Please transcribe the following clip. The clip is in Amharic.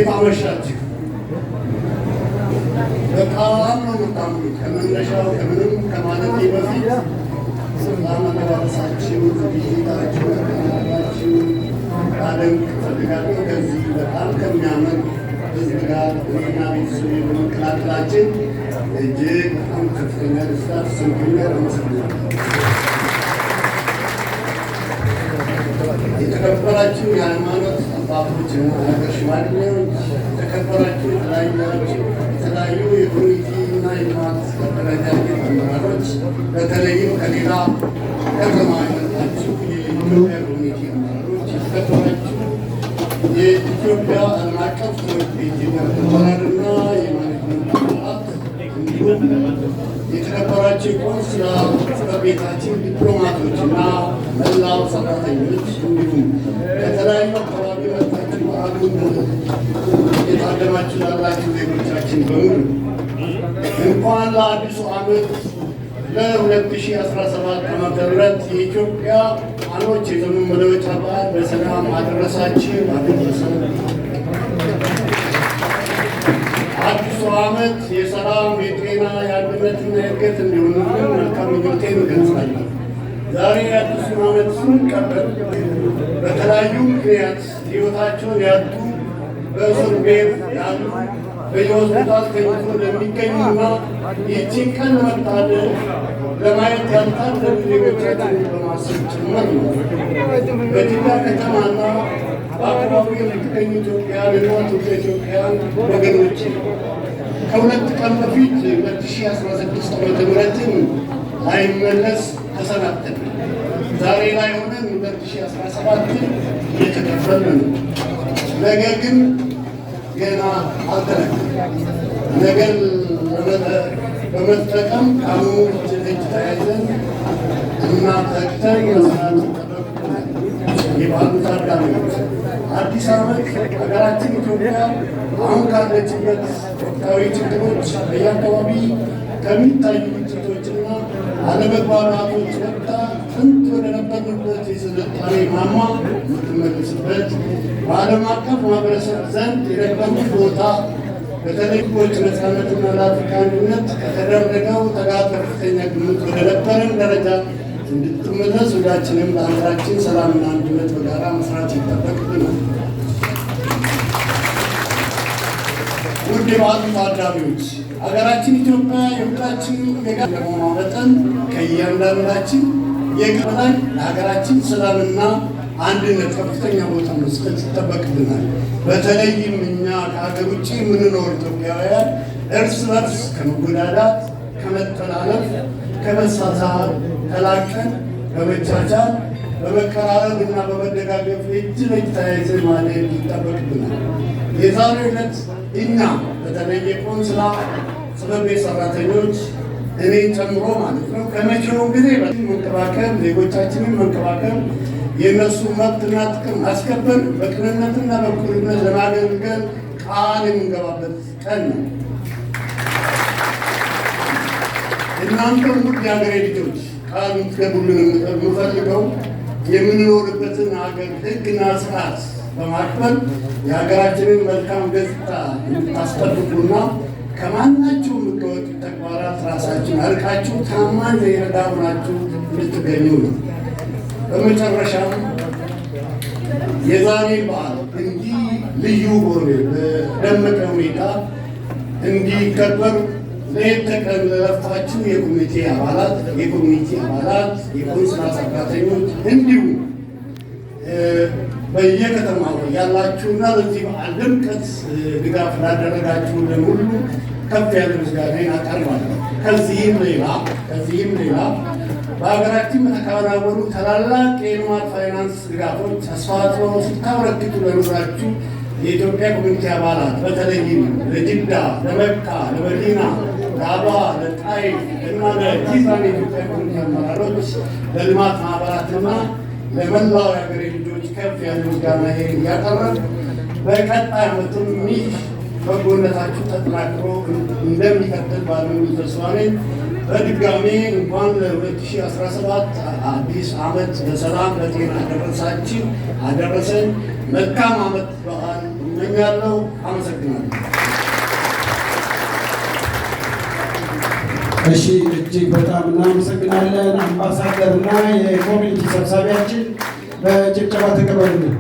እንዴት አመሻችሁ? በጣም ነው የምታምሩት። ከመነሻው ከምንም ከማለቴ በፊት ሰላም አለባበሳችሁ፣ ዝግጅታችሁ፣ አቀራረባችሁ አደንቅ እፈልጋለሁ። ከዚህ በጣም ከሚያምር ህዝብ ጋር እኔና ቤተሰቤ በመቀላቀላችን እጅግ በጣም ከፍተኛ ደስታ ተሰምቶኛል። አመሰግናለሁ። የተከበራችሁ የሃይማኖት አባቶች፣ የሀገር ሽማግሌዎች፣ የተከበራችሁ የተለያዩ የኮሚኒቲ እና የልማት አደረጃጀት አመራሮች፣ በተለይም ከሌላ ከተማ የመጣችሁ የኢትዮጵያ ኮሚኒቲ አመራሮች፣ የተከበራችሁ የኢትዮጵያ ዓለም አቀፍ ትምህርት ቤት የመምህራንና የማኔጅመንት አባላት፣ እንዲሁም የተከበራችሁ የቆንስላ ጽሕፈት ቤታችን ዲፕሎማቶችና መላው ሰራተኞች፣ እንዲሁም ከተለያዩ አካባቢ መጥታችሁ በዓሉን የታደማችሁ ላላችሁ ዜጎቻችን በሙሉ እንኳን ለአዲሱ ዓመት ለ2017 ዓ.ም የኢትዮጵያ ዓኖች የዘመን መለወጫ በዓል በሰላም አደረሳችሁ አደረሰን። አዲሱ ዓመት የሰላም፣ የጤና፣ የአንድነትና የእድገት እንዲሆንልን መልካም ምኞቴን እገልጻለሁ። ዛሬ አዲሱን ዓመት ስንቀበል በተለያዩ ምክንያት ሕይወታቸውን ያጡ፣ በእስር ቤት ያሉ፣ በየሆስፒታል ተኝቶ ለሚገኙና ይህችን ቀን ለመታደል ለማየት ያልታደሉ ዜጎቻችንን በማሰብ ጭምር ነው። በጅዳ ከተማና በአካባቢው የምትገኙ ኢትዮጵያውያንና ትውልደ ኢትዮጵያውያን ወገኖች ከሁለት ቀን በፊት 2016 ዓ.ም ላይመለስ ተሰናብተን ዛሬ ላይ ሆነን 2017 እየተቀበልን ነው። ነገ ግን ገና አልተነገረም። ነገን በመጠቀም ከአሁኑ እጅ ለእጅ ተያይዘን እና ተግተን መስራት ይጠበቅብናል። የበዓሉ ታዳሚዎች አዲስ ዓመት ሀገራችን ኢትዮጵያ አሁን ካለችበት ወቅታዊ ችግሮች፣ በየአካባቢ ከሚታዩ ግጭቶችና አለመግባባቶች ወጥታ ጥንት ወደነበርንበት የስልጣኔ ማማ የምትመለስበት በዓለም አቀፍ ማህበረሰብ ዘንድ የነበሩት ቦታ በተለይ ሕዝቦች ነፃነትና ለአፍሪካ አንድነት ከተደረገው ተጋድሎ ከፍተኛ ግምት ወደነበረን ደረጃ እንድትመለስ ሁላችንም ለሀገራችን ሰላምና አንድነት በጋራ መስራት ይጠበቅብናል። ውድ የበዓሉ ታዳሚዎች ሀገራችን ኢትዮጵያ የሁላችንም የጋራ መሆኗ መጠን ከእያንዳንዳችን የግል በላይ ለሀገራችን ሰላምና አንድነት ከፍተኛ ቦታ መስጠት ይጠበቅብናል። በተለይም እኛ ከሀገር ውጭ የምንኖር ኢትዮጵያውያን እርስ በርስ ከመጎዳዳት፣ ከመጠላለፍ፣ ከመሳሳብ ተላቀን በመቻቻል በመቀራረብ እና በመደጋገፍ እጅ ለእጅ ተያይዘን ማለፍ ይጠበቅብናል። የዛሬው ዕለት እኛ በተለይ የቆንስላ ጽሕፈት ቤት ሰራተኞች እኔን ጨምሮ ማለት ነው ከመቼውም ጊዜ መንከባከብ፣ ዜጎቻችንን መንከባከብ፣ የእነሱ መብትና ጥቅም ማስከበር፣ በቅንነትና በእኩልነት ለማገልገል ቃል የምንገባበት ቀን ነው። እናንተም ውድ የሀገሬ ልጆች ቃል የምትገቡልን የምፈልገው የምንኖርበትን ሀገር ሕግና ስርዓት በማክበር የሀገራችንን መልካም ገጽታ እንድታስጠብቁና ከማናቸውም ሕገወጥ ተግባራት ራሳችን አርቃችሁ ታማኝ የረዳ ሆናችሁ እንድትገኙ ነው። በመጨረሻም የዛሬ በዓል እንዲህ ልዩ በሆነ በደመቀ ሁኔታ እንዲከበር ሌት ተቀን ለለፋችሁ የኮሚቴ አባላት፣ የቆንስላ ሰራተኞች እንዲሁም በየከተማው ያላችሁና ለዚህ በዓል ድምቀት ድጋፍ ላደረጋችሁልን ሁሉ ከፍ ያለ ምስጋናዬን አቀርባለሁ። ከዚህም ሌላ በሀገራችን በተከናወኑ ታላላቅ የልማት ፋይናንስ ድጋፎች አስተዋጽኦ ስታበረክቱ ለኖራችሁ የኢትዮጵያ ኮሚኒቲ አባላት በተለይም ለጅዳ፣ ለመካ፣ ለመዲና፣ ለአባ፣ ለጣይፍ እና ለጂዛን የኢትዮጵያ ኮሚኒቲ አመራሮች፣ ለልማት ማህበራትና ለመላው የሀገሬ ልጆች ከፍ ያለ ምስጋና እያቀረብ በቀጣይ ዓመትም ይህ በጎነታችሁ ተጠናክሮ እንደሚቀጥል ባለሙሉ ተስፋ ነኝ። በድጋሚ እንኳን ለ2017 አዲስ ዓመት በሰላም በጤና አደረሰን። መልካም ዓመት በዓል እመኛለሁ። አመሰግናለሁ። እሺ፣ እጅግ በጣም እናመሰግናለን። አምባሳደርና የኮሚኒቲ ሰብሳቢያችን በጭብጨባ ተቀበሉልን።